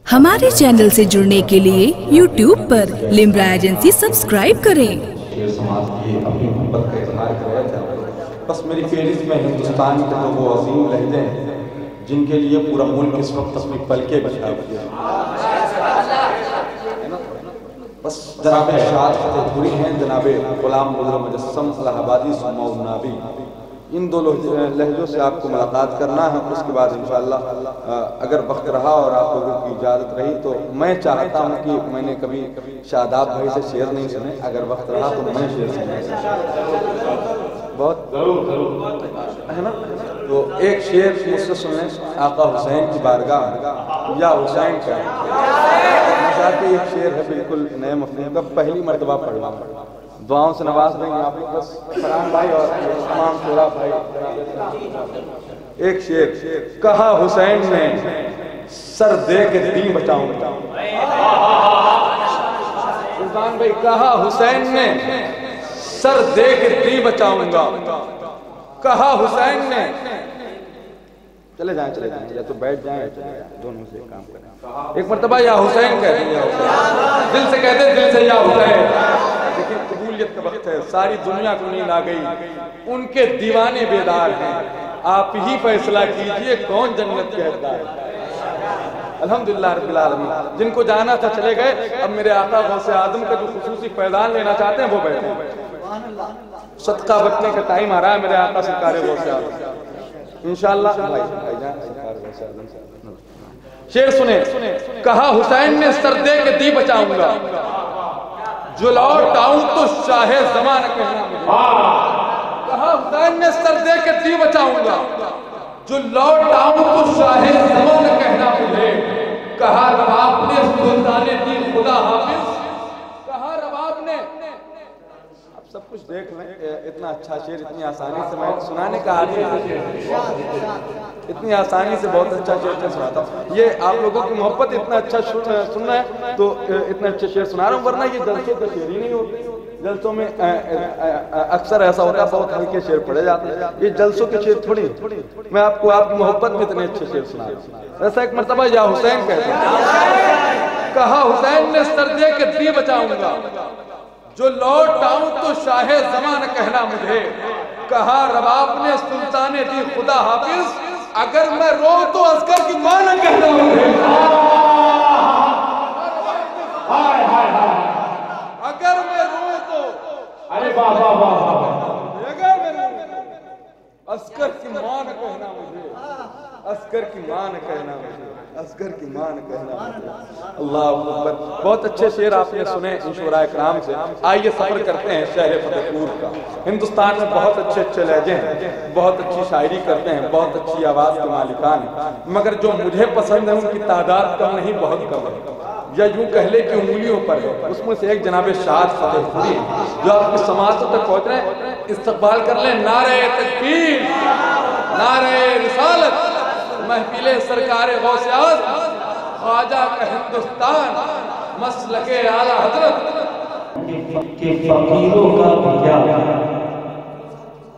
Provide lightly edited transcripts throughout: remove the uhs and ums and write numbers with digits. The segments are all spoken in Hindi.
हमारे चैनल से जुड़ने के लिए YouTube पर लिम्रा एजेंसी सब्सक्राइब करें। समाज की अपनी मोहब्बत का इजहार कराया था। बस मेरी फहरिस्त में हिंदुस्तान के तो वो अजीम लहजे हैं जिनके लिए पूरा मुल्क इस वक्त अपनी पलके बिछा हुआ है ना। बस जनाब शाद फतेहपुरी हैं, जनाब गुलाम बदर मुजस्सम इलाहाबादी सुमाउन्नाबी, इन दो लहजों से आपको मुलाकात करना है। उसके बाद इंशाअल्लाह अगर वक्त रहा और आप लोगों की इजाज़त रही तो मैं चाहता हूँ कि मैंने कभी शादाब भाई से शेर नहीं सुने, अगर वक्त रहा तो मैं शेर सुना बहुत है ना। तो एक शेर मुझसे सुने आका हुसैन की बारगाह या हुसैन का मजाकी एक शेर है, बिल्कुल नए मफहूम का, पहली मरतबा पढ़ना, दुआओं से नवाज देंगे आप लोग। बस फरहान भाई और तमाम शोरा भाई। एक शेर कहा हुसैन ने सर दे के दी बचाऊंगा। सुल्तान भाई कहा हुसैन ने सर दे के दी बचाऊंगा। कहा हुसैन ने, चले जाएं या तो बैठ जाएं, दोनों से काम करें। एक मरतबा या हुसैन कहते हैं, दिल से कहते दिल से या हुसैन। लेकिन कबूलियत का वक्त है, सारी दुनिया को नींद आ गई, उनके दीवाने बेदार हैं, आप ही फैसला कीजिए कौन जन्नत के हकदार है। अल्हम्दुलिल्लाह रब्बिल आलमीन। जिनको जाना था चले गए, अब मेरे आका गौसे आजम का जो खुसूसी फैज़ान लेना चाहते हैं वो बैठे हैं। सदका बचने का टाइम आ रहा है मेरे आका सरकार गौसे आजम इंशाअल्लाह। शेर सुने, कहा हुसैन ने सर दे के दी बचाऊंगा, जो लौट आऊं तो शाहे ज़माना कहना मुझे। कहा हुसैन ने सर दे के दी बचाऊंगा, जो लौट आऊं तो शाहे ज़माना कहना मुझे। कहा रबाब ने सुल्ताने दी खुदा हाफिज। कहा रबाब ने, आप सब कुछ देख लें, इतना अच्छा शेर इतनी आसानी से मैं सुनाने का आदमी, इतनी आसानी से बहुत अच्छा शेर सुनाता हूँ। ये आप लोगों की मोहब्बत इतना अच्छा सुनना है तो इतने अच्छे शेर सुना रहा हूँ, वरना ये जलसों के शेर ही नहीं होते। जलसों में अक्सर ऐसा होता है बहुत हल्के शेर पढ़े जाते हैं, ये जलसों के शेर थोड़ी। मैं आपको आपकी मोहब्बत में इतने अच्छे शेर सुना रहा हूँ। ऐसा एक मरतबा या हुसैन कहते हैं, कहा हुसैन ने सर दे के दी बचाऊंगा, जो लौट आऊं तो शाहे ज़माना कहना मुझे। कहा रबाब ने सुल्ताने दी खुदा हाफिज, अगर मैं रो तो असगर की मां न कहना मुझे। अगर मैं रो तो, अरे वाह वाह वाह, अगर मैं रो असगर की मां न कहना मुझे, असगर की मां न कहना मुझे, असगर की मां न कहना मुझे। अल्लाह अकबर। बहुत अच्छे शेर आपने सुने इन शुरा इकराम से। आइए सफर करते हैं शहर फतेहपुर का। हिंदुस्तान में बहुत अच्छे अच्छे लहजे हैं, बहुत अच्छी शायरी करते हैं, बहुत अच्छी आवाज़ के मालिकान हैं, मगर जो मुझे पसंद है उनकी तादाद कम नहीं, बहुत कम है, या यूं कह ले कि उंगलियों पर है। उसमें से एक जनाब शाद फतेहपुरी जो आपके समाजों तक पहुँच रहे हैं, इस्तकबाल कर लें। नारे तकबीर, नारे रिसालत, महफिले सरकारे गौसे आज़म, ख्वाजा का हिंदुस्तान, मसलके आला हजरत के फकीरों का भी क्या,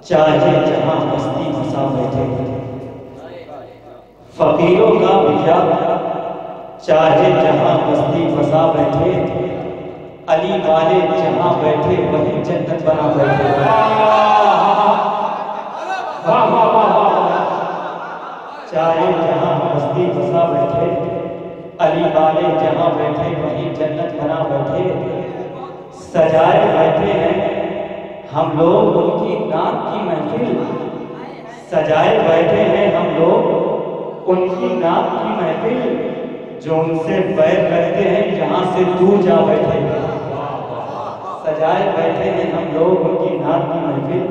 चाहे जहां मस्ती मसा बैठे। फकीरों का भी क्या, चाहे जहां मस्ती मसा बैठे। अली वाले जहां बैठे वही जन्नत बना बैठे। चाहे जहां मस्ती मसा बैठे, अली वाले जहां बैठे वही जन्नत बना बैठे। सजाए बैठे हैं हम लोग उनकी नाम की महफिल, सजाए बैठे हैं हम लोग उनकी नाम की महफिल। जो उनसे बैर रखते हैं यहाँ से दूर जा बैठे। सजाए बैठे हैं हम लोग उनकी नाम की महफिल,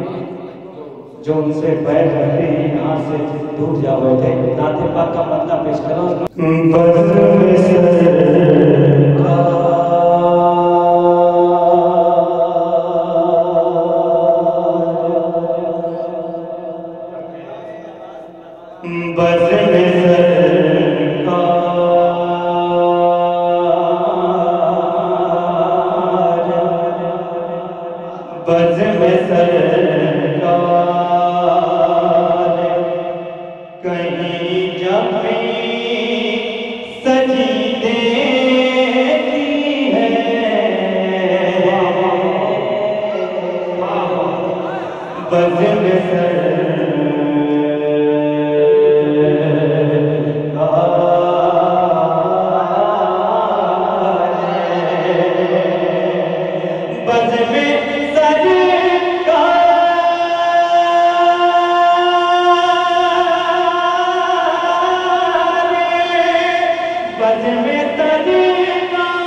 जो उनसे बैर रखते हैं यहाँ से दूर जा बैठे। नाते पाक का मतलब पेश करो। कहीं जब भी सजी बस में सरकार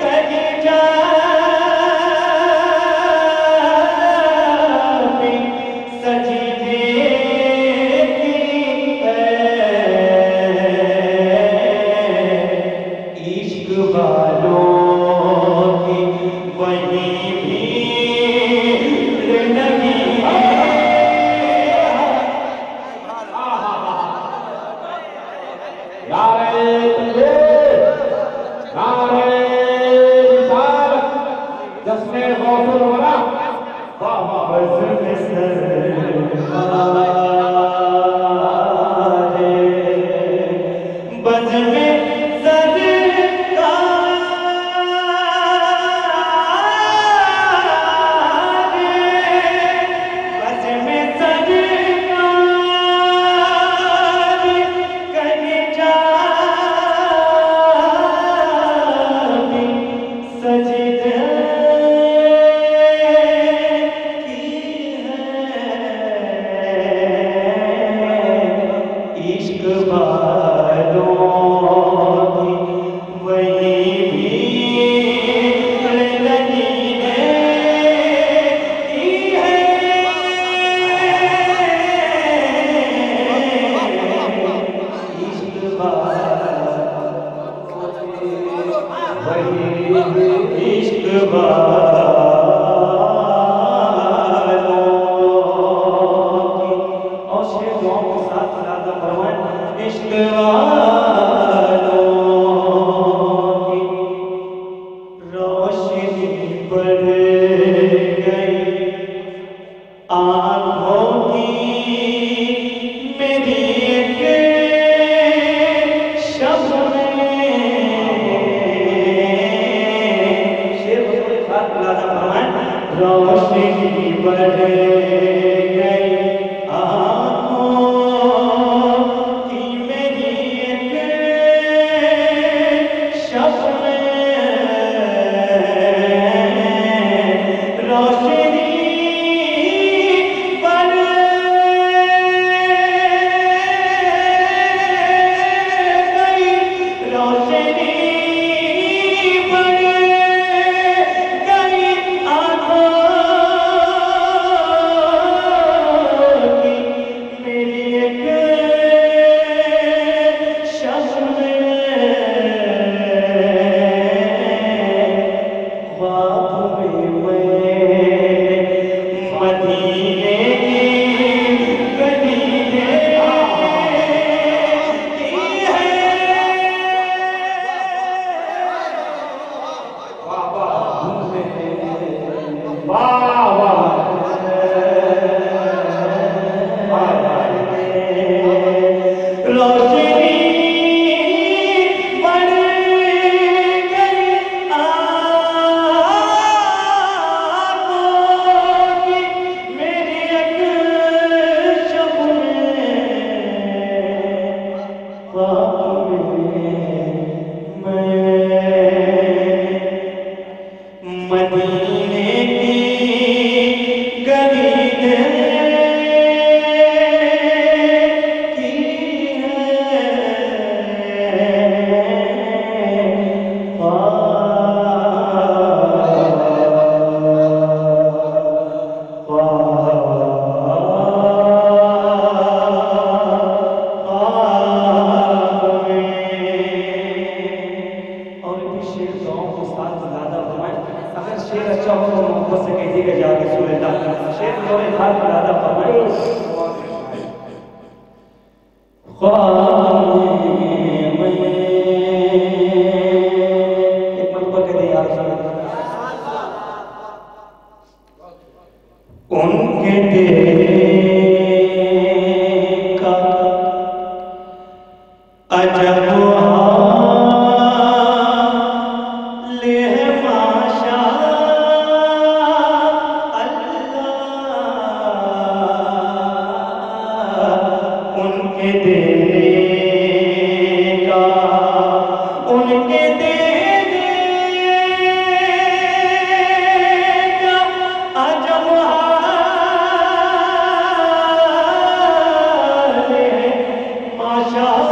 कहीं जाती सजी देती है इश्क वालों की वहीं भीड़ लगी है। बस में रोशनी बढ़ गई आँखों की मेरी एक शब्द में रोशनी बढ़ गई रोशनी शेर अच्छा हो तो मोहब्बत से कहिएगा जाके सुन लेता शेर थोड़े हाथ लादा फरमाए एक मरतबा कह दे यार उनके देखा अजब Masha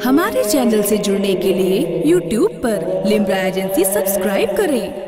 हमारे चैनल से जुड़ने के लिए YouTube पर लिम्रा एजेंसी सब्सक्राइब करें।